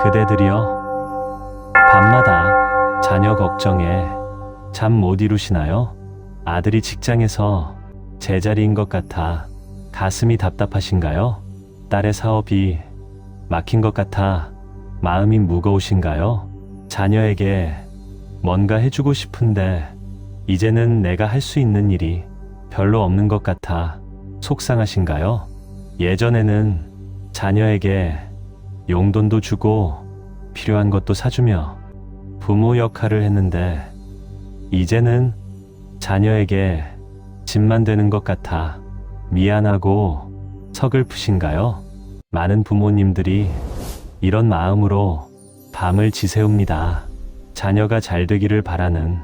그대들이여, 밤마다 자녀 걱정에 잠 못 이루시나요? 아들이 직장에서 제자리인 것 같아 가슴이 답답하신가요? 딸의 사업이 막힌 것 같아 마음이 무거우신가요? 자녀에게 뭔가 해주고 싶은데 이제는 내가 할 수 있는 일이 별로 없는 것 같아 속상하신가요? 예전에는 자녀에게 용돈도 주고 필요한 것도 사주며 부모 역할을 했는데 이제는 자녀에게 짐만 되는 것 같아 미안하고 서글프신가요? 많은 부모님들이 이런 마음으로 밤을 지새웁니다. 자녀가 잘 되기를 바라는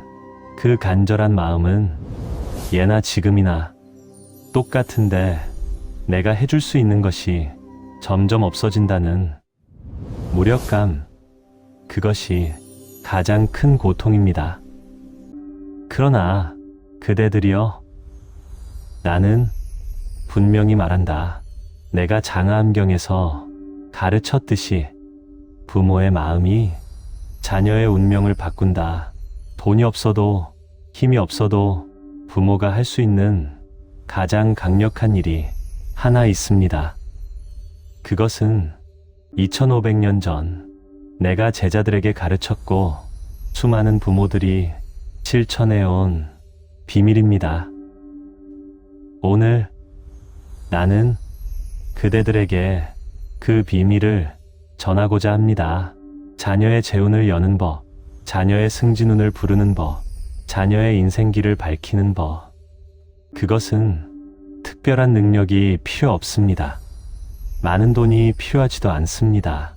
그 간절한 마음은 예나 지금이나 똑같은데 내가 해줄 수 있는 것이 점점 없어진다는 무력감, 그것이 가장 큰 고통입니다. 그러나 그대들이여, 나는 분명히 말한다. 내가 장하암경에서 가르쳤듯이 부모의 마음이 자녀의 운명을 바꾼다. 돈이 없어도 힘이 없어도 부모가 할 수 있는 가장 강력한 일이 하나 있습니다. 그것은 2500년 전 내가 제자들에게 가르쳤고 수많은 부모들이 실천해온 비밀입니다. 오늘 나는 그대들에게 그 비밀을 전하고자 합니다. 자녀의 재운을 여는 법, 자녀의 승진운을 부르는 법, 자녀의 인생길을 밝히는 법. 그것은 특별한 능력이 필요 없습니다. 많은 돈이 필요하지도 않습니다.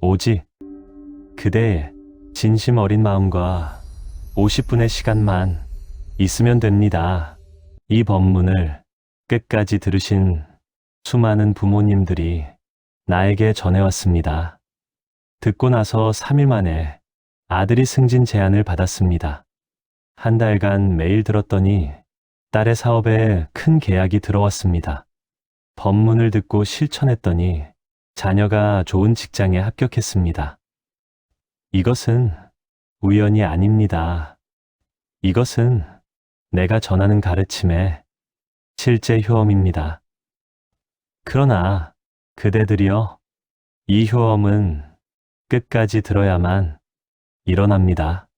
오직 그대의 진심 어린 마음과 50분의 시간만 있으면 됩니다. 이 법문을 끝까지 들으신 수많은 부모님들이 나에게 전해왔습니다. 듣고 나서 3일 만에 아들이 승진 제안을 받았습니다. 한 달간 매일 들었더니 딸의 사업에 큰 계약이 들어왔습니다. 법문을 듣고 실천했더니 자녀가 좋은 직장에 합격했습니다. 이것은 우연이 아닙니다. 이것은 내가 전하는 가르침의 실제 효험입니다. 그러나 그대들이여, 이 효험은 끝까지 들어야만 일어납니다.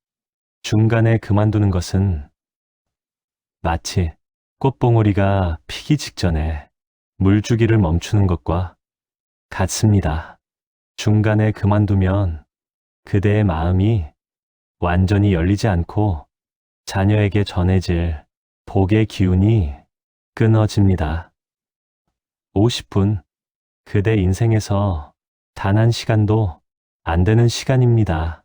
중간에 그만두는 것은 마치 꽃봉오리가 피기 직전에 물주기를 멈추는 것과 같습니다. 중간에 그만두면 그대의 마음이 완전히 열리지 않고 자녀에게 전해질 복의 기운이 끊어집니다. 50분, 그대 인생에서 단 한 시간도 안 되는 시간입니다.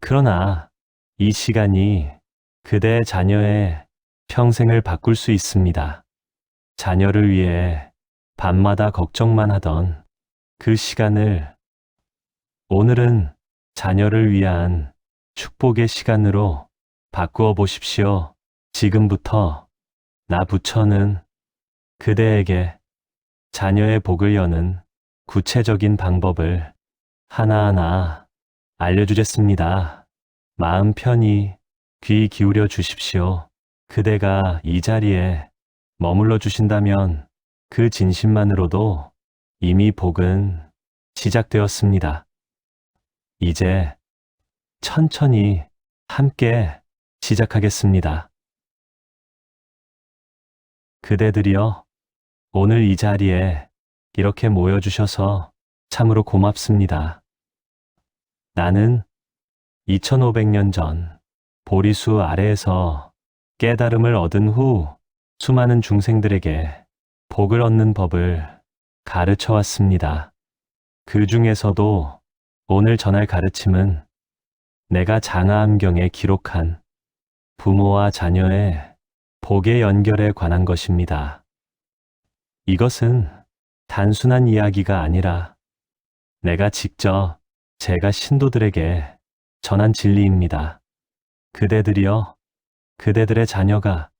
그러나 이 시간이 그대의 자녀의 평생을 바꿀 수 있습니다. 자녀를 위해 밤마다 걱정만 하던 그 시간을 오늘은 자녀를 위한 축복의 시간으로 바꾸어 보십시오. 지금부터 나 부처는 그대에게 자녀의 복을 여는 구체적인 방법을 하나하나 알려주겠습니다. 마음 편히 귀 기울여 주십시오. 그대가 이 자리에 머물러 주신다면 그 진심만으로도 이미 복은 시작되었습니다. 이제 천천히 함께 시작하겠습니다. 그대들이여, 오늘 이 자리에 이렇게 모여주셔서 참으로 고맙습니다. 나는 2500년 전 보리수 아래에서 깨달음을 얻은 후 수많은 중생들에게 복을 얻는 법을 가르쳐 왔습니다. 그 중에서도 오늘 전할 가르침은 내가 장하암경에 기록한 부모와 자녀의 복의 연결에 관한 것입니다. 이것은 단순한 이야기가 아니라 내가 직접 제가 신도들에게 전한 진리입니다. 그대들이여, 그대들의 자녀가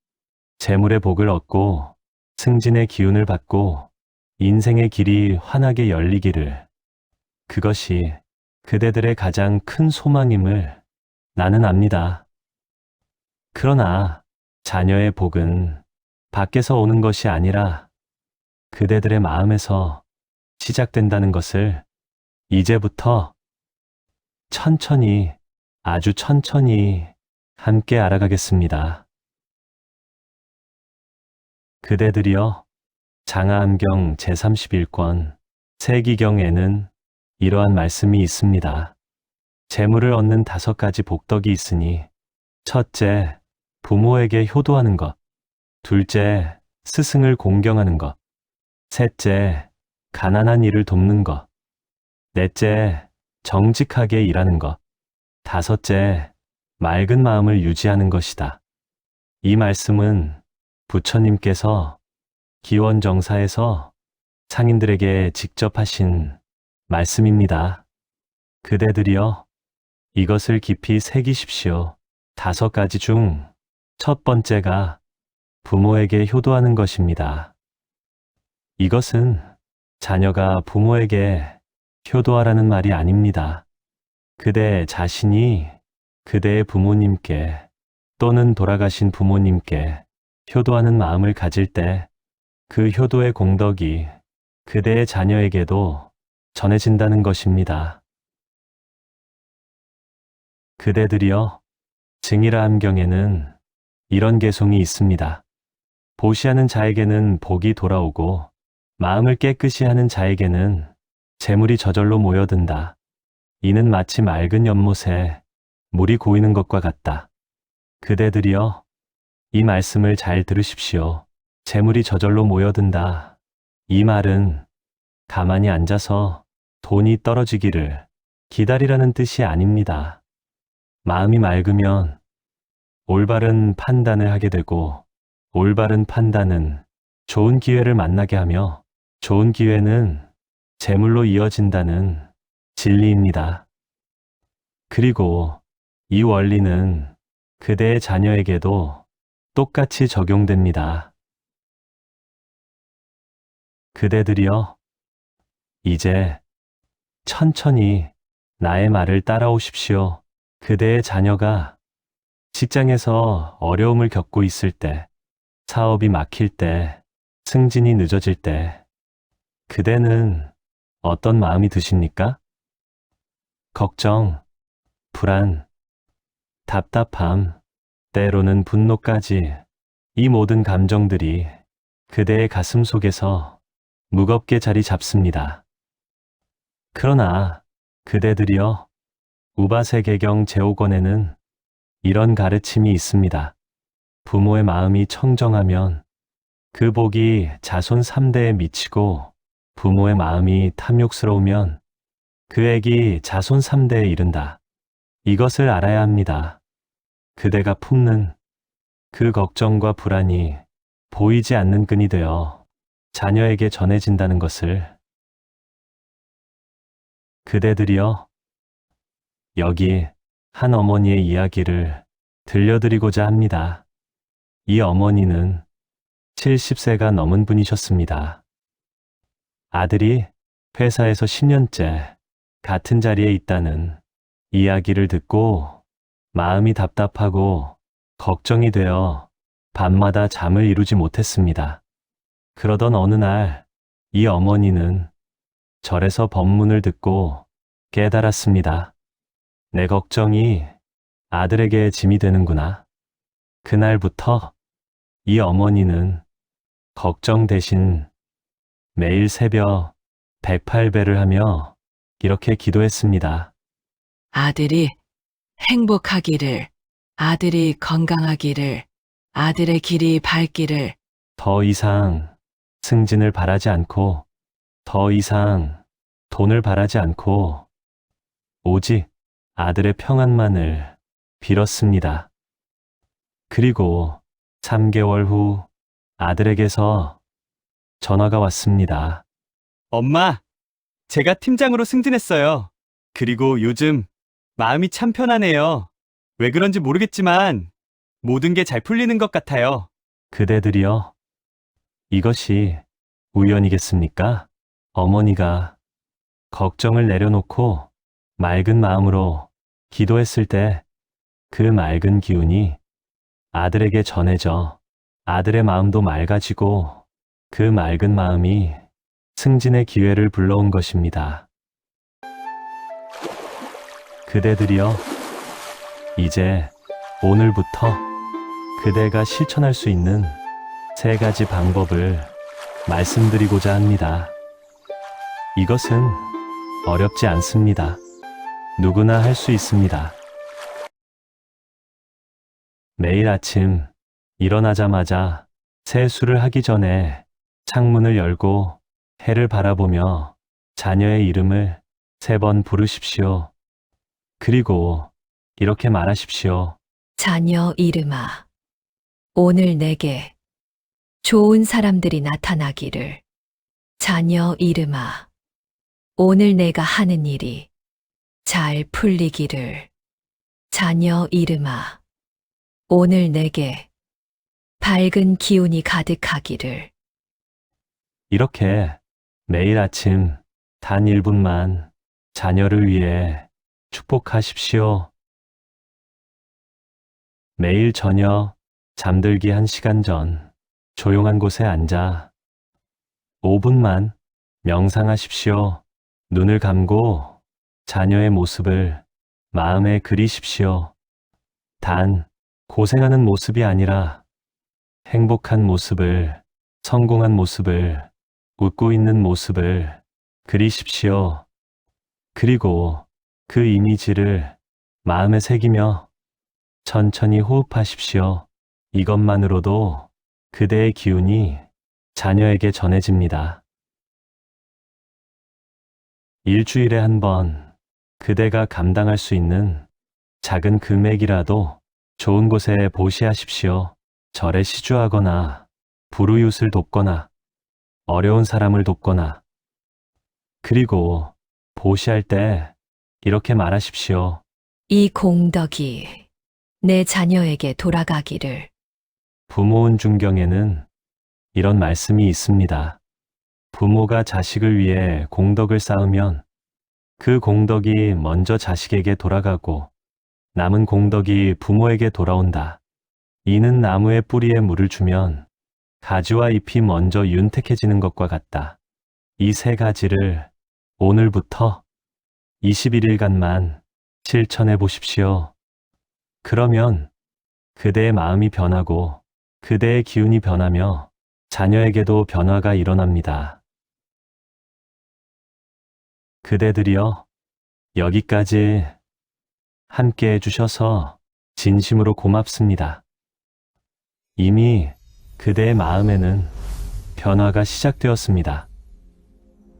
재물의 복을 얻고 승진의 기운을 받고 인생의 길이 환하게 열리기를 그것이 그대들의 가장 큰 소망임을 나는 압니다. 그러나 자녀의 복은 밖에서 오는 것이 아니라 그대들의 마음에서 시작된다는 것을 이제부터 천천히, 아주 천천히 함께 알아가겠습니다. 그대들이여, 장하암경 제31권 세기경에는 이러한 말씀이 있습니다. 재물을 얻는 5가지 복덕이 있으니, 첫째, 부모에게 효도하는 것. 둘째, 스승을 공경하는 것. 셋째, 가난한 이를 돕는 것. 넷째, 정직하게 일하는 것. 다섯째, 맑은 마음을 유지하는 것이다. 이 말씀은 부처님께서 기원정사에서 상인들에게 직접 하신 말씀입니다. 그대들이여, 이것을 깊이 새기십시오. 5가지 중 첫 번째가 부모에게 효도하는 것입니다. 이것은 자녀가 부모에게 효도하라는 말이 아닙니다. 그대 자신이 그대의 부모님께 또는 돌아가신 부모님께 효도하는 마음을 가질 때 그 효도의 공덕이 그대의 자녀에게도 전해진다는 것입니다. 그대들이여, 증일암경에는 이런 개송이 있습니다. 보시하는 자에게는 복이 돌아오고 마음을 깨끗이 하는 자에게는 재물이 저절로 모여든다. 이는 마치 맑은 연못에 물이 고이는 것과 같다. 그대들이여, 이 말씀을 잘 들으십시오. 재물이 저절로 모여든다. 이 말은 가만히 앉아서 돈이 떨어지기를 기다리라는 뜻이 아닙니다. 마음이 맑으면 올바른 판단을 하게 되고, 올바른 판단은 좋은 기회를 만나게 하며, 좋은 기회는 재물로 이어진다는 진리입니다. 그리고 이 원리는 그대의 자녀에게도 똑같이 적용됩니다. 그대들이여, 이제 천천히 나의 말을 따라오십시오. 그대의 자녀가 직장에서 어려움을 겪고 있을 때, 사업이 막힐 때, 승진이 늦어질 때, 그대는 어떤 마음이 드십니까? 걱정, 불안, 답답함, 때로는 분노까지, 이 모든 감정들이 그대의 가슴 속에서 무겁게 자리 잡습니다. 그러나 그대들이여, 우바세계경 제5권에는 이런 가르침이 있습니다. 부모의 마음이 청정하면 그 복이 자손 3대에 미치고, 부모의 마음이 탐욕스러우면 그 액이 자손 3대에 이른다. 이것을 알아야 합니다. 그대가 품는 그 걱정과 불안이 보이지 않는 끈이 되어 자녀에게 전해진다는 것을. 그대들이여, 여기 한 어머니의 이야기를 들려드리고자 합니다. 이 어머니는 70세가 넘은 분이셨습니다. 아들이 회사에서 10년째 같은 자리에 있다는 이야기를 듣고 마음이 답답하고 걱정이 되어 밤마다 잠을 이루지 못했습니다. 그러던 어느 날 이 어머니는 절에서 법문을 듣고 깨달았습니다. 내 걱정이 아들에게 짐이 되는구나. 그날부터 이 어머니는 걱정 대신 매일 새벽 108배를 하며 이렇게 기도했습니다. 아들이 행복하기를, 아들이 건강하기를, 아들의 길이 밝기를. 더 이상 승진을 바라지 않고, 더 이상 돈을 바라지 않고, 오직 아들의 평안만을 빌었습니다. 그리고 3개월 후 아들에게서 전화가 왔습니다. 엄마, 제가 팀장으로 승진했어요. 그리고 요즘 마음이 참 편하네요. 왜 그런지 모르겠지만 모든 게 잘 풀리는 것 같아요. 그대들이여, 이것이 우연이겠습니까? 어머니가 걱정을 내려놓고 맑은 마음으로 기도했을 때 그 맑은 기운이 아들에게 전해져 아들의 마음도 맑아지고 그 맑은 마음이 승진의 기회를 불러온 것입니다. 그대들이여, 이제 오늘부터 그대가 실천할 수 있는 3가지 방법을 말씀드리고자 합니다. 이것은 어렵지 않습니다. 누구나 할 수 있습니다. 매일 아침 일어나자마자 세수를 하기 전에 창문을 열고 해를 바라보며 자녀의 이름을 3번 부르십시오. 그리고 이렇게 말하십시오. 자녀 이름아, 오늘 내게 좋은 사람들이 나타나기를. 자녀 이름아, 오늘 내가 하는 일이 잘 풀리기를. 자녀 이름아, 오늘 내게 밝은 기운이 가득하기를. 이렇게 매일 아침 단 1분만 자녀를 위해 축복하십시오. 매일 저녁 잠들기 1시간 전 조용한 곳에 앉아 5분만 명상하십시오. 눈을 감고 자녀의 모습을 마음에 그리십시오. 단 고생하는 모습이 아니라 행복한 모습을, 성공한 모습을, 웃고 있는 모습을 그리십시오. 그리고 그 이미지를 마음에 새기며 천천히 호흡하십시오. 이것만으로도 그대의 기운이 자녀에게 전해집니다. 일주일에 1번 그대가 감당할 수 있는 작은 금액이라도 좋은 곳에 보시하십시오. 절에 시주하거나 불우이웃을 돕거나 어려운 사람을 돕거나. 그리고 보시할 때 이렇게 말하십시오. 이 공덕이 내 자녀에게 돌아가기를. 부모운 중경에는 이런 말씀이 있습니다. 부모가 자식을 위해 공덕을 쌓으면 그 공덕이 먼저 자식에게 돌아가고 남은 공덕이 부모에게 돌아온다. 이는 나무의 뿌리에 물을 주면 가지와 잎이 먼저 윤택해지는 것과 같다. 이 3가지를 오늘부터 21일간만 실천해 보십시오. 그러면 그대의 마음이 변하고 그대의 기운이 변하며 자녀에게도 변화가 일어납니다. 그대들이여, 여기까지 함께 해주셔서 진심으로 고맙습니다. 이미 그대의 마음에는 변화가 시작되었습니다.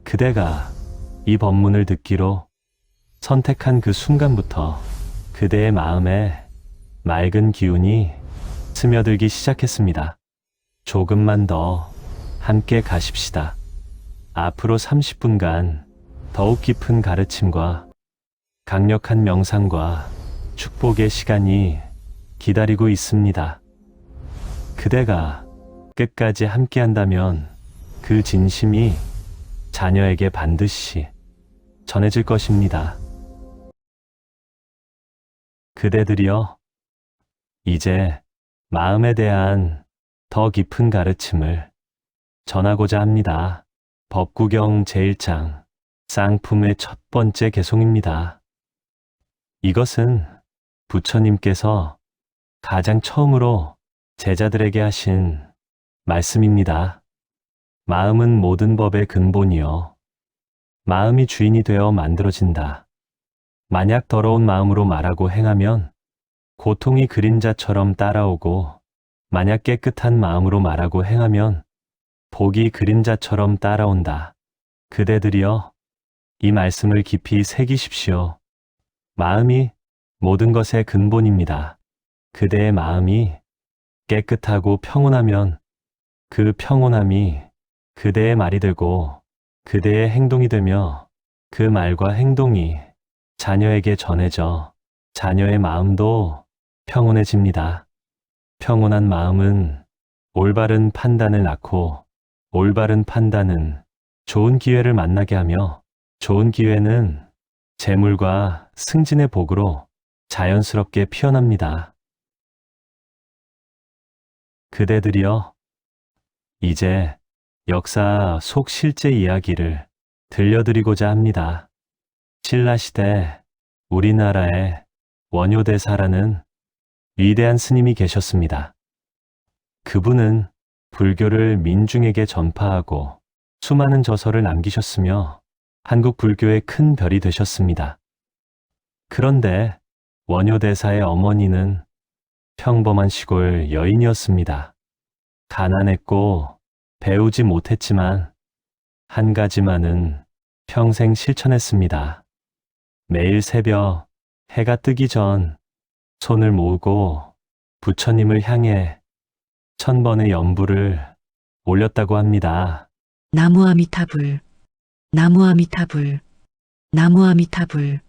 그대가 이 법문을 듣기로 선택한 그 순간부터 그대의 마음에 맑은 기운이 스며들기 시작했습니다. 조금만 더 함께 가십시다. 앞으로 30분간 더욱 깊은 가르침과 강력한 명상과 축복의 시간이 기다리고 있습니다. 그대가 끝까지 함께 한다면 그 진심이 자녀에게 반드시 전해질 것입니다. 그대들이여, 이제 마음에 대한 더 깊은 가르침을 전하고자 합니다. 법구경 제1장 쌍품의 1번째 개송입니다. 이것은 부처님께서 가장 처음으로 제자들에게 하신 말씀입니다. 마음은 모든 법의 근본이요. 마음이 주인이 되어 만들어진다. 만약 더러운 마음으로 말하고 행하면 고통이 그림자처럼 따라오고, 만약 깨끗한 마음으로 말하고 행하면 복이 그림자처럼 따라온다. 그대들이여, 이 말씀을 깊이 새기십시오. 마음이 모든 것의 근본입니다. 그대의 마음이 깨끗하고 평온하면 그 평온함이 그대의 말이 되고 그대의 행동이 되며 그 말과 행동이 자녀에게 전해져 자녀의 마음도 평온해집니다. 평온한 마음은 올바른 판단을 낳고 올바른 판단은 좋은 기회를 만나게 하며 좋은 기회는 재물과 승진의 복으로 자연스럽게 피어납니다. 그대들이여, 이제 역사 속 실제 이야기를 들려드리고자 합니다. 신라시대 우리나라에 원효대사라는 위대한 스님이 계셨습니다. 그분은 불교를 민중에게 전파하고 수많은 저서를 남기셨으며 한국 불교의 큰 별이 되셨습니다. 그런데 원효대사의 어머니는 평범한 시골 여인이었습니다. 가난했고 배우지 못했지만 한 가지만은 평생 실천했습니다. 매일 새벽 해가 뜨기 전 손을 모으고 부처님을 향해 1000번의 연부를 올렸다고 합니다. 나무 아미타불, 나무 아미타불, 나무 아미타불.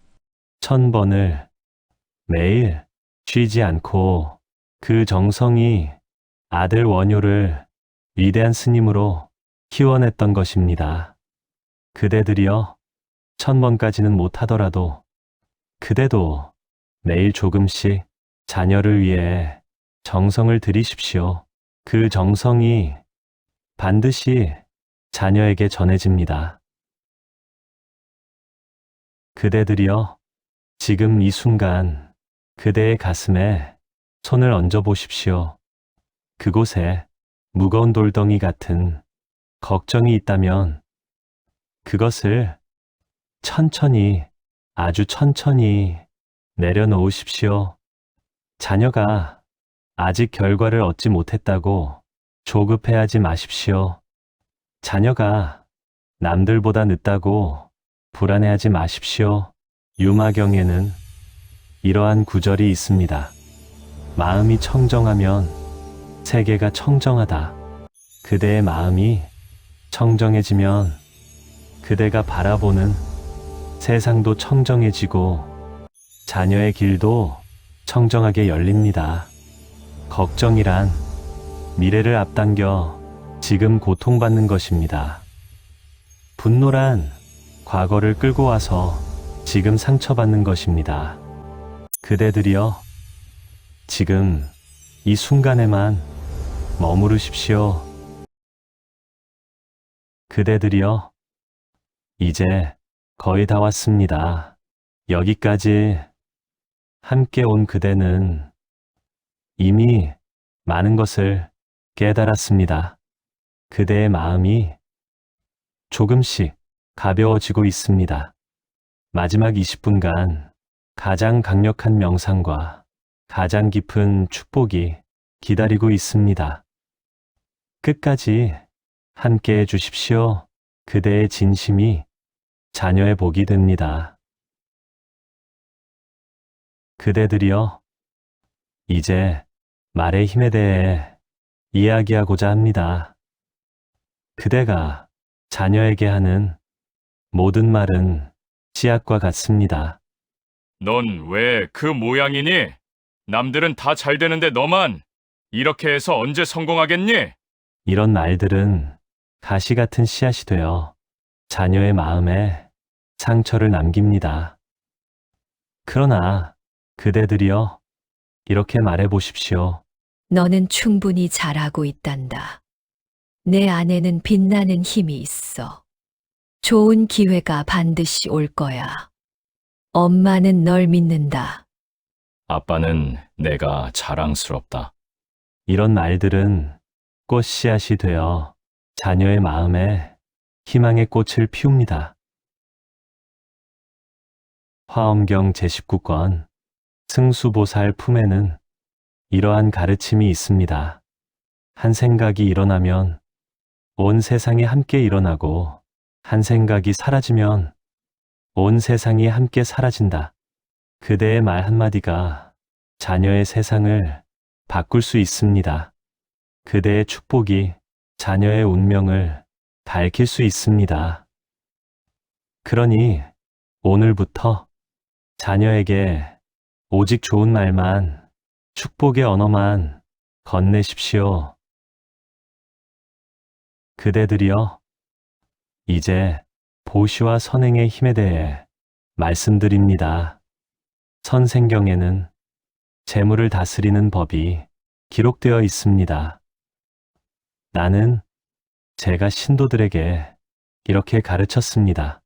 1000번을 매일 쉬지 않고 그 정성이 아들 원효를 위대한 스님으로 키워냈던 것입니다. 그대들이여, 1000번까지는 못하더라도 그대도 매일 조금씩 자녀를 위해 정성을 들이십시오. 그 정성이 반드시 자녀에게 전해집니다. 그대들이여, 지금 이 순간 그대의 가슴에 손을 얹어 보십시오. 그곳에 무거운 돌덩이 같은 걱정이 있다면 그것을 천천히, 아주 천천히 내려놓으십시오. 자녀가 아직 결과를 얻지 못했다고 조급해하지 마십시오. 자녀가 남들보다 늦다고 불안해하지 마십시오. 유마경에는 이러한 구절이 있습니다. 마음이 청정하면 세계가 청정하다. 그대의 마음이 청정해지면 그대가 바라보는 세상도 청정해지고 자녀의 길도 청정하게 열립니다. 걱정이란 미래를 앞당겨 지금 고통받는 것입니다. 분노란 과거를 끌고 와서 지금 상처받는 것입니다. 그대들이여, 지금 이 순간에만 머무르십시오. 그대들이여, 이제 거의 다 왔습니다. 여기까지 함께 온 그대는 이미 많은 것을 깨달았습니다. 그대의 마음이 조금씩 가벼워지고 있습니다. 마지막 20분간 가장 강력한 명상과 가장 깊은 축복이 기다리고 있습니다. 끝까지 함께 해 주십시오. 그대의 진심이 자녀의 복이 됩니다. 그대들이여, 이제 말의 힘에 대해 이야기하고자 합니다. 그대가 자녀에게 하는 모든 말은 씨앗과 같습니다. 넌 왜 그 모양이니? 남들은 다 잘 되는데 너만 이렇게 해서 언제 성공하겠니? 이런 말들은 가시 같은 씨앗이 되어 자녀의 마음에 상처를 남깁니다. 그러나 그대들이여, 이렇게 말해 보십시오. 너는 충분히 잘하고 있단다. 내 안에는 빛나는 힘이 있어. 좋은 기회가 반드시 올 거야. 엄마는 널 믿는다. 아빠는 내가 자랑스럽다. 이런 말들은 꽃씨앗이 되어 자녀의 마음에 희망의 꽃을 피웁니다. 화엄경 제19권 승수보살 품에는 이러한 가르침이 있습니다. 한 생각이 일어나면 온 세상이 함께 일어나고 한 생각이 사라지면 온 세상이 함께 사라진다. 그대의 말 한마디가 자녀의 세상을 바꿀 수 있습니다. 그대의 축복이 자녀의 운명을 밝힐 수 있습니다. 그러니 오늘부터 자녀에게 오직 좋은 말만, 축복의 언어만 건네십시오. 그대들이여, 이제 보시와 선행의 힘에 대해 말씀드립니다. 선생경에는 재물을 다스리는 법이 기록되어 있습니다. 나는 제가 신도들에게 이렇게 가르쳤습니다.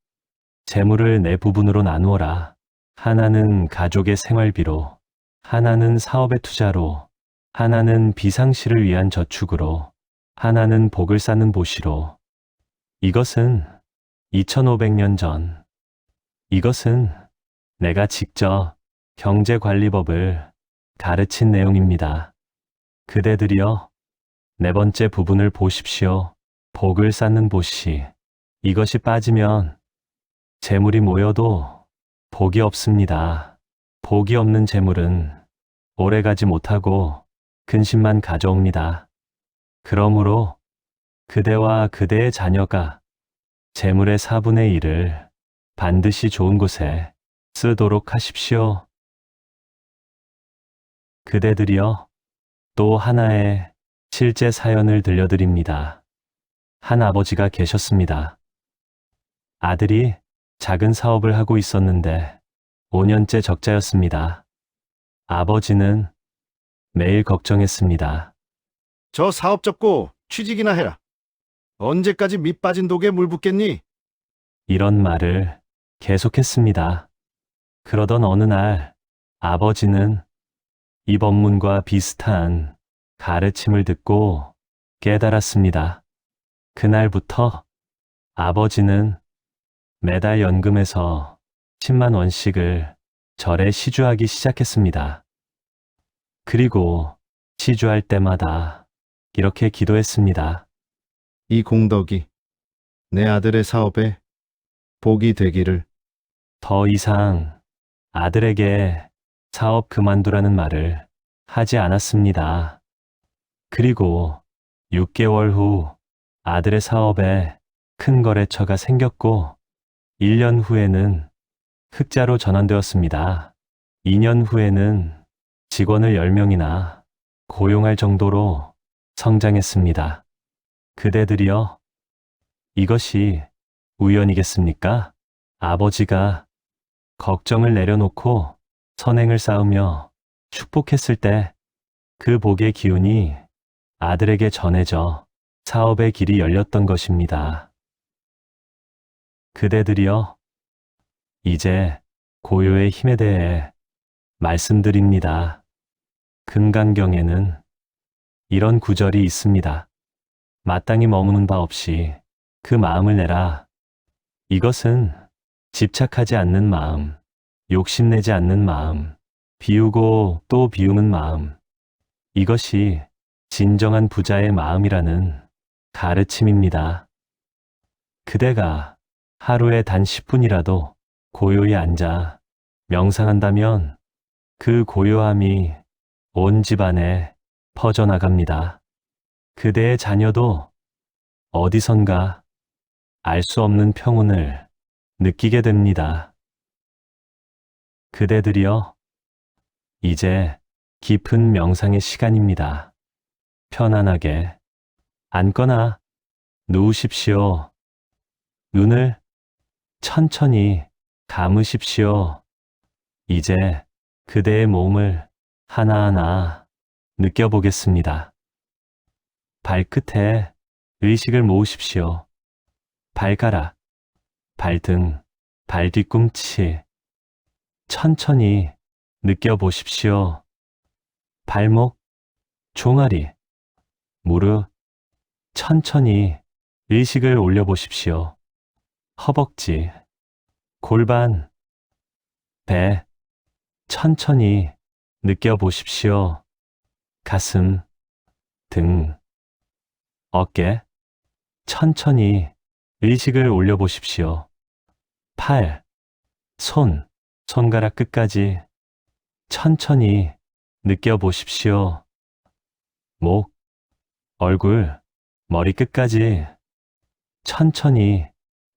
재물을 네 부분으로 나누어라. 하나는 가족의 생활비로, 하나는 사업의 투자로, 하나는 비상시를 위한 저축으로, 하나는 복을 쌓는 보시로. 이것은 2500년 전, 이것은 내가 직접 경제관리법을 가르친 내용입니다. 그대들이여, 네 번째 부분을 보십시오. 복을 쌓는 보시. 이것이 빠지면 재물이 모여도 복이 없습니다. 복이 없는 재물은 오래가지 못하고 근심만 가져옵니다. 그러므로 그대와 그대의 자녀가 재물의 4분의 1을 반드시 좋은 곳에 쓰도록 하십시오. 그대들이여, 또 하나의 실제 사연을 들려드립니다. 한 아버지가 계셨습니다. 아들이 작은 사업을 하고 있었는데 5년째 적자였습니다. 아버지는 매일 걱정했습니다. 저 사업 접고 취직이나 해라. 언제까지 밑 빠진 독에 물 붓겠니? 이런 말을 계속했습니다. 그러던 어느 날 아버지는 이 법문과 비슷한 가르침을 듣고 깨달았습니다. 그날부터 아버지는 매달 연금에서 10만 원씩을 절에 시주하기 시작했습니다. 그리고 시주할 때마다 이렇게 기도했습니다. 이 공덕이 내 아들의 사업에 복이 되기를. 더 이상 아들에게 사업 그만두라는 말을 하지 않았습니다. 그리고 6개월 후 아들의 사업에 큰 거래처가 생겼고 1년 후에는 흑자로 전환되었습니다. 2년 후에는 직원을 10명이나 고용할 정도로 성장했습니다. 그대들이여, 이것이 우연이겠습니까? 아버지가 걱정을 내려놓고 선행을 쌓으며 축복했을 때 그 복의 기운이 아들에게 전해져 사업의 길이 열렸던 것입니다. 그대들이여, 이제 고요의 힘에 대해 말씀드립니다. 금강경에는 이런 구절이 있습니다. 마땅히 머무는 바 없이 그 마음을 내라. 이것은 집착하지 않는 마음, 욕심내지 않는 마음, 비우고 또 비우는 마음, 이것이 진정한 부자의 마음이라는 가르침입니다. 그대가 하루에 단 10분이라도 고요히 앉아 명상한다면 그 고요함이 온 집안에 퍼져나갑니다. 그대의 자녀도 어디선가 알 수 없는 평온을 느끼게 됩니다. 그대들이여, 이제 깊은 명상의 시간입니다. 편안하게 앉거나 누우십시오. 눈을 천천히 감으십시오. 이제 그대의 몸을 하나하나 느껴보겠습니다. 발끝에 의식을 모으십시오. 발가락, 발등, 발 뒤꿈치. 천천히 느껴보십시오. 발목, 종아리, 무릎. 천천히 의식을 올려보십시오. 허벅지, 골반, 배. 천천히 느껴보십시오. 가슴, 등, 어깨. 천천히 의식을 올려보십시오. 팔, 손, 손가락 끝까지 천천히 느껴보십시오. 목, 얼굴, 머리 끝까지 천천히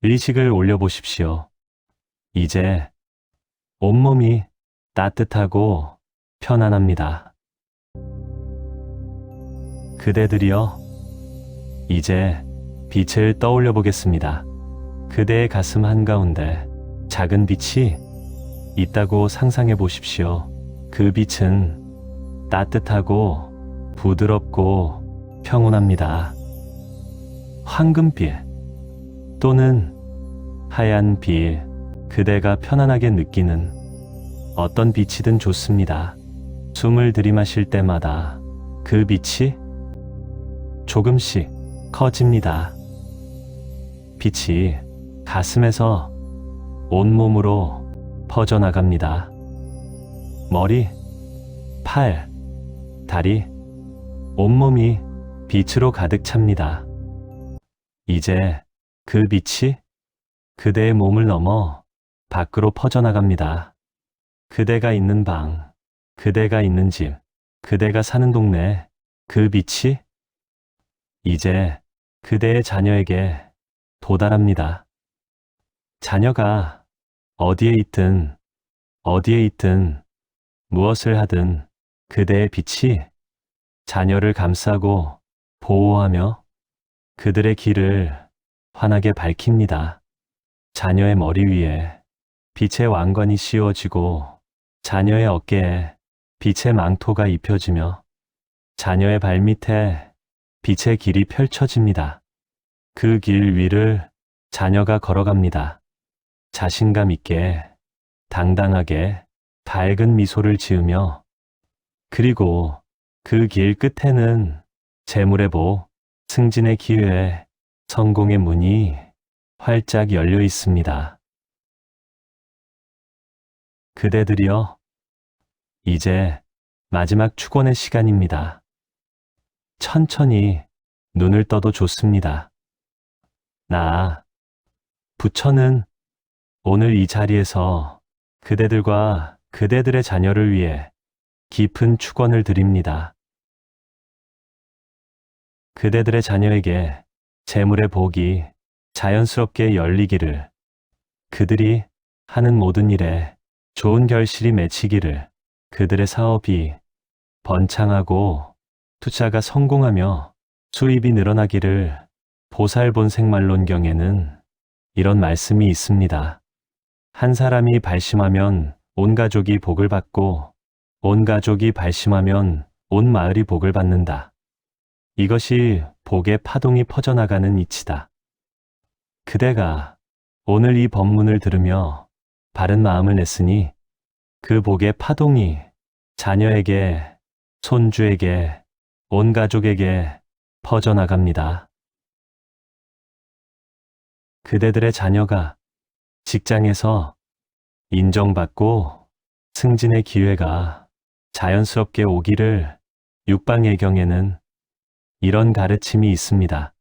의식을 올려보십시오. 이제 온몸이 따뜻하고 편안합니다. 그대들이여, 이제 빛을 떠올려 보겠습니다. 그대의 가슴 한가운데 작은 빛이 있다고 상상해 보십시오. 그 빛은 따뜻하고 부드럽고 평온합니다. 황금빛 또는 하얀 빛, 그대가 편안하게 느끼는 어떤 빛이든 좋습니다. 숨을 들이마실 때마다 그 빛이 조금씩 커집니다. 빛이 가슴에서 온몸으로 퍼져나갑니다. 머리, 팔, 다리, 온몸이 빛으로 가득 찹니다. 이제 그 빛이 그대의 몸을 넘어 밖으로 퍼져나갑니다. 그대가 있는 방, 그대가 있는 집, 그대가 사는 동네, 그 빛이 이제 그대의 자녀에게 도달합니다. 자녀가 어디에 있든 무엇을 하든 그대의 빛이 자녀를 감싸고 보호하며 그들의 길을 환하게 밝힙니다. 자녀의 머리 위에 빛의 왕관이 씌워지고 자녀의 어깨에 빛의 망토가 입혀지며 자녀의 발밑에 빛의 길이 펼쳐집니다. 그 길 위를 자녀가 걸어갑니다. 자신감 있게, 당당하게, 밝은 미소를 지으며 그리고 그 길 끝에는 재물의 복, 승진의 기회, 성공의 문이 활짝 열려 있습니다. 그대들이여, 이제 마지막 축원의 시간입니다. 천천히 눈을 떠도 좋습니다. 나, 부처는 오늘 이 자리에서 그대들과 그대들의 자녀를 위해 깊은 축원을 드립니다. 그대들의 자녀에게 재물의 복이 자연스럽게 열리기를, 그들이 하는 모든 일에 좋은 결실이 맺히기를, 그들의 사업이 번창하고 투자가 성공하며 수입이 늘어나기를. 보살본생말론경에는 이런 말씀이 있습니다. 한 사람이 발심하면 온 가족이 복을 받고 온 가족이 발심하면 온 마을이 복을 받는다. 이것이 복의 파동이 퍼져나가는 이치다. 그대가 오늘 이 법문을 들으며 바른 마음을 냈으니 그 복의 파동이 자녀에게, 손주에게, 온 가족에게 퍼져나갑니다. 그대들의 자녀가 직장에서 인정받고 승진의 기회가 자연스럽게 오기를. 육방예경에는 이런 가르침이 있습니다.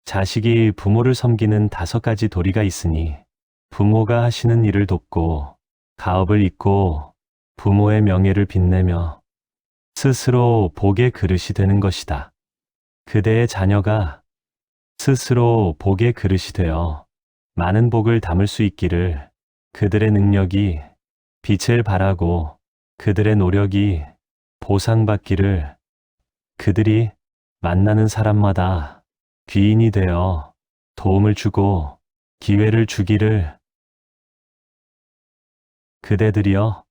자식이 부모를 섬기는 5가지 도리가 있으니 부모가 하시는 일을 돕고 가업을 잇고 부모의 명예를 빛내며 스스로 복의 그릇이 되는 것이다. 그대의 자녀가 스스로 복의 그릇이 되어 많은 복을 담을 수 있기를. 그들의 능력이 빛을 발하고 그들의 노력이 보상받기를. 그들이 만나는 사람마다 귀인이 되어 도움을 주고 기회를 주기를. 그대들이여,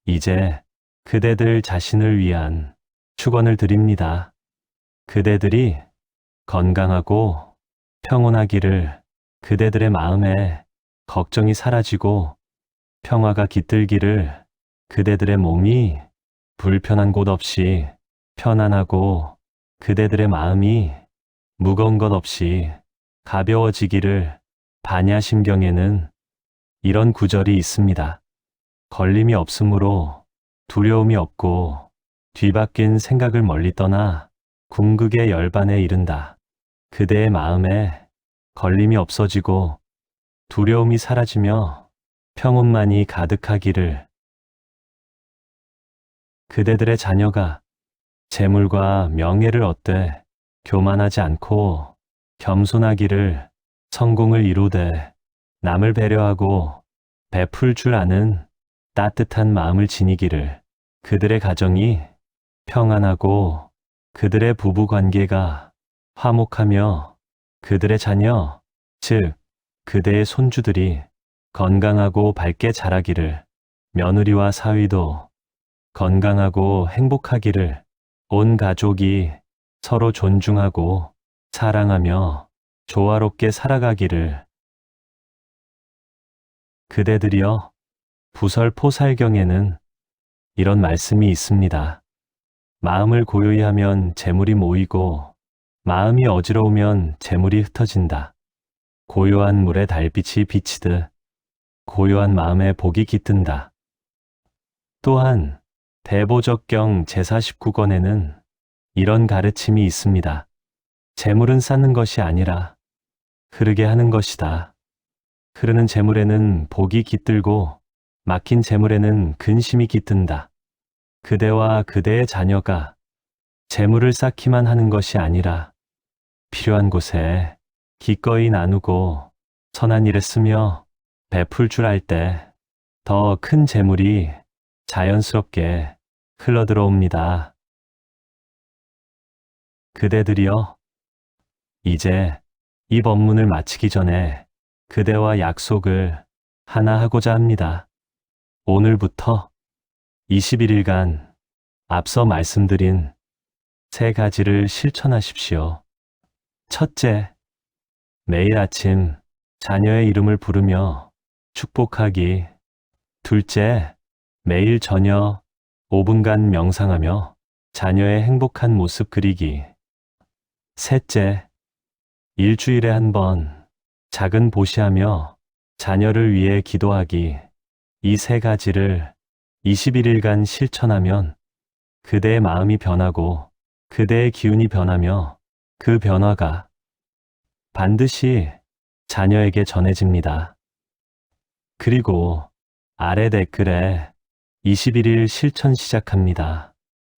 이제 그대들 자신을 위한 축원을 드립니다. 그대들이 건강하고 평온하기를. 그대들의 마음에 걱정이 사라지고 평화가 깃들기를. 그대들의 몸이 불편한 곳 없이 편안하고 그대들의 마음이 무거운 것 없이 가벼워지기를. 반야심경에는 이런 구절이 있습니다. 걸림이 없으므로 두려움이 없고 뒤바뀐 생각을 멀리 떠나 궁극의 열반에 이른다. 그대의 마음에 걸림이 없어지고 두려움이 사라지며 평온만이 가득하기를. 그대들의 자녀가 재물과 명예를 얻되 교만하지 않고 겸손하기를. 성공을 이루되 남을 배려하고 베풀 줄 아는 따뜻한 마음을 지니기를. 그들의 가정이 평안하고 그들의 부부 관계가 화목하며 그들의 자녀, 즉 그대의 손주들이 건강하고 밝게 자라기를, 며느리와 사위도 건강하고 행복하기를, 온 가족이 서로 존중하고 사랑하며 조화롭게 살아가기를. 그대들이여, 부설 포살경에는 이런 말씀이 있습니다. 마음을 고요히 하면 재물이 모이고, 마음이 어지러우면 재물이 흩어진다. 고요한 물에 달빛이 비치듯 고요한 마음에 복이 깃든다. 또한 대보적경 제49권에는 이런 가르침이 있습니다. 재물은 쌓는 것이 아니라 흐르게 하는 것이다. 흐르는 재물에는 복이 깃들고 막힌 재물에는 근심이 깃든다. 그대와 그대의 자녀가 재물을 쌓기만 하는 것이 아니라 필요한 곳에 기꺼이 나누고 선한 일에 쓰며 베풀 줄 알 때 더 큰 재물이 자연스럽게 흘러들어옵니다. 그대들이여, 이제 이 법문을 마치기 전에 그대와 약속을 하나 하고자 합니다. 오늘부터 21일간 앞서 말씀드린 3가지를 실천하십시오. 첫째, 매일 아침 자녀의 이름을 부르며 축복하기. 둘째, 매일 저녁 5분간 명상하며 자녀의 행복한 모습 그리기. 셋째, 일주일에 한 번 작은 보시하며 자녀를 위해 기도하기. 이 3가지를 21일간 실천하면 그대의 마음이 변하고 그대의 기운이 변하며 그 변화가 반드시 자녀에게 전해집니다. 그리고 아래 댓글에 21일 실천 시작합니다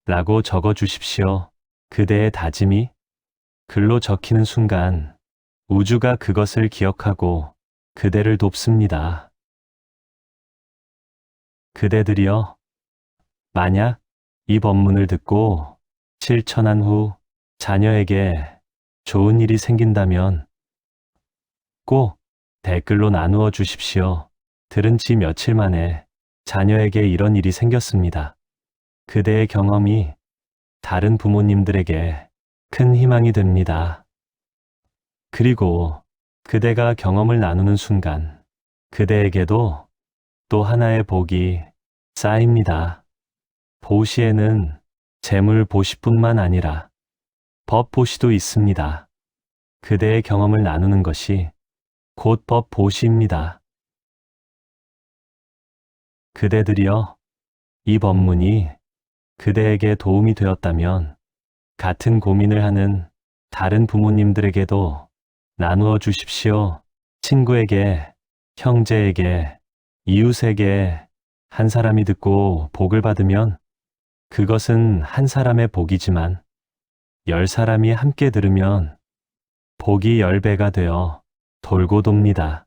라고 적어 주십시오. 그대의 다짐이 글로 적히는 순간 우주가 그것을 기억하고 그대를 돕습니다. 그대들이여, 만약 이 법문을 듣고 실천한 후 자녀에게 좋은 일이 생긴다면 꼭 댓글로 나누어 주십시오. 들은 지 며칠 만에 자녀에게 이런 일이 생겼습니다. 그대의 경험이 다른 부모님들에게 큰 희망이 됩니다. 그리고 그대가 경험을 나누는 순간 그대에게도 또 하나의 복이 쌓입니다. 보시에는 재물 보시뿐만 아니라 법 보시도 있습니다. 그대의 경험을 나누는 것이 곧 법 보시입니다. 그대들이여, 이 법문이 그대에게 도움이 되었다면 같은 고민을 하는 다른 부모님들에게도 나누어 주십시오. 친구에게, 형제에게, 이웃에게 한 사람이 듣고 복을 받으면 그것은 한 사람의 복이지만 10사람이 함께 들으면 복이 10배가 되어 돌고 돕니다.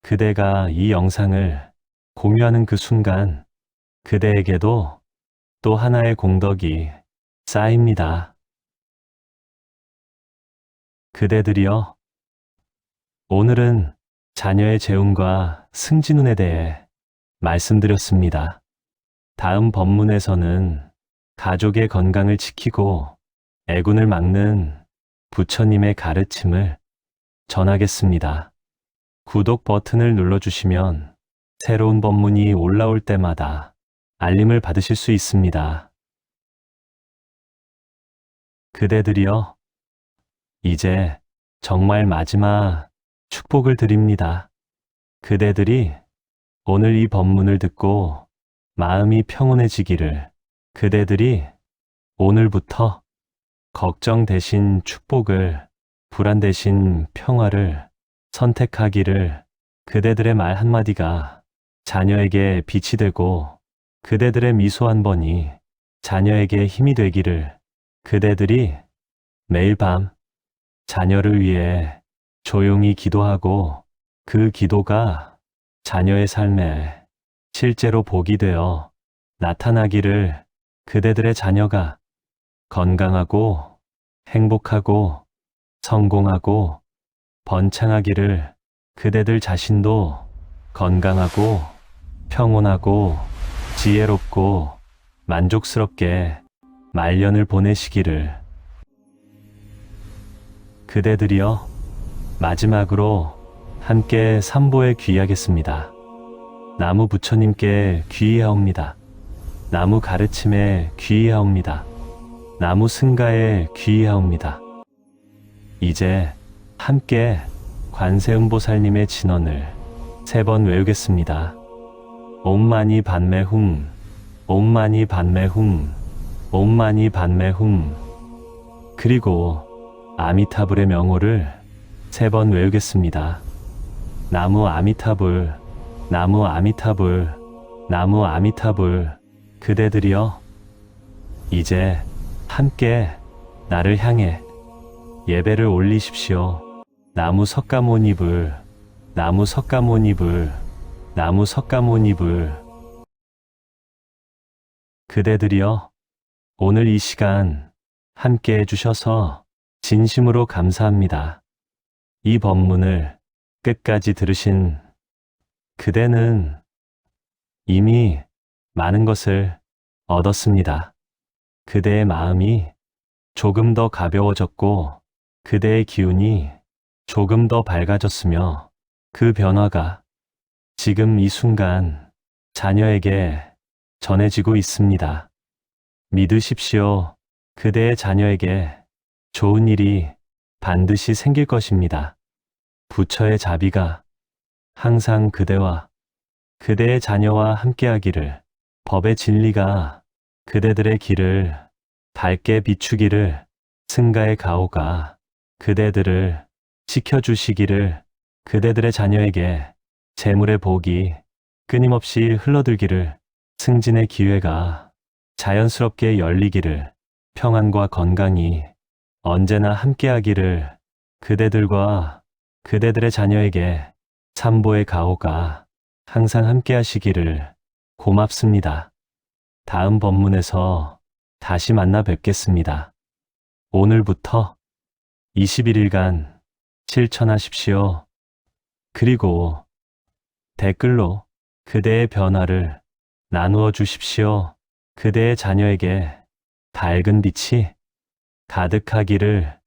그대가 이 영상을 공유하는 그 순간 그대에게도 또 하나의 공덕이 쌓입니다. 그대들이여, 오늘은 자녀의 재운과 승진운에 대해 말씀드렸습니다. 다음 법문에서는 가족의 건강을 지키고 애군을 막는 부처님의 가르침을 전하겠습니다. 구독 버튼을 눌러주시면 새로운 법문이 올라올 때마다 알림을 받으실 수 있습니다. 그대들이여, 이제 정말 마지막 축복을 드립니다. 그대들이 오늘 이 법문을 듣고 마음이 평온해지기를, 그대들이 오늘부터 걱정 대신 축복을, 불안 대신 평화를 선택하기를, 그대들의 말 한마디가 자녀에게 빛이 되고 그대들의 미소 한 번이 자녀에게 힘이 되기를, 그대들이 매일 밤 자녀를 위해 조용히 기도하고 그 기도가 자녀의 삶에 실제로 복이 되어 나타나기를, 그대들의 자녀가 건강하고 행복하고 성공하고 번창하기를 그대들 자신도 건강하고 평온하고 지혜롭고 만족스럽게 말년을 보내시기를. 그대들이여, 마지막으로 함께 삼보에 귀하겠습니다. 나무 부처님께 귀의하옵니다. 나무 가르침에 귀의하옵니다. 나무 승가에 귀의하옵니다. 이제 함께 관세음보살님의 진언을 3번 외우겠습니다. 옴마니 반매훔, 옴마니 반매훔, 옴마니 반매훔. 그리고 아미타불의 명호를 3번 외우겠습니다. 나무 아미타불, 나무 아미타불, 나무 아미타불. 그대들이여, 이제 함께 나를 향해 예배를 올리십시오. 나무 석가모니불, 나무 석가모니불, 나무 석가모니불. 그대들이여, 오늘 이 시간 함께 해주셔서 진심으로 감사합니다. 이 법문을 끝까지 들으신 그대는 이미 많은 것을 얻었습니다. 그대의 마음이 조금 더 가벼워졌고 그대의 기운이 조금 더 밝아졌으며 그 변화가 지금 이 순간 자녀에게 전해지고 있습니다. 믿으십시오. 그대의 자녀에게 좋은 일이 반드시 생길 것입니다. 부처의 자비가 항상 그대와 그대의 자녀와 함께하기를, 법의 진리가 그대들의 길을 밝게 비추기를, 승가의 가호가 그대들을 지켜주시기를, 그대들의 자녀에게 재물의 복이 끊임없이 흘러들기를, 승진의 기회가 자연스럽게 열리기를, 평안과 건강이 언제나 함께하기를, 그대들과 그대들의 자녀에게 삼보의 가호가 항상 함께하시기를. 고맙습니다. 다음 법문에서 다시 만나 뵙겠습니다. 오늘부터 21일간 실천하십시오. 그리고 댓글로 그대의 변화를 나누어 주십시오. 그대의 자녀에게 밝은 빛이 가득하기를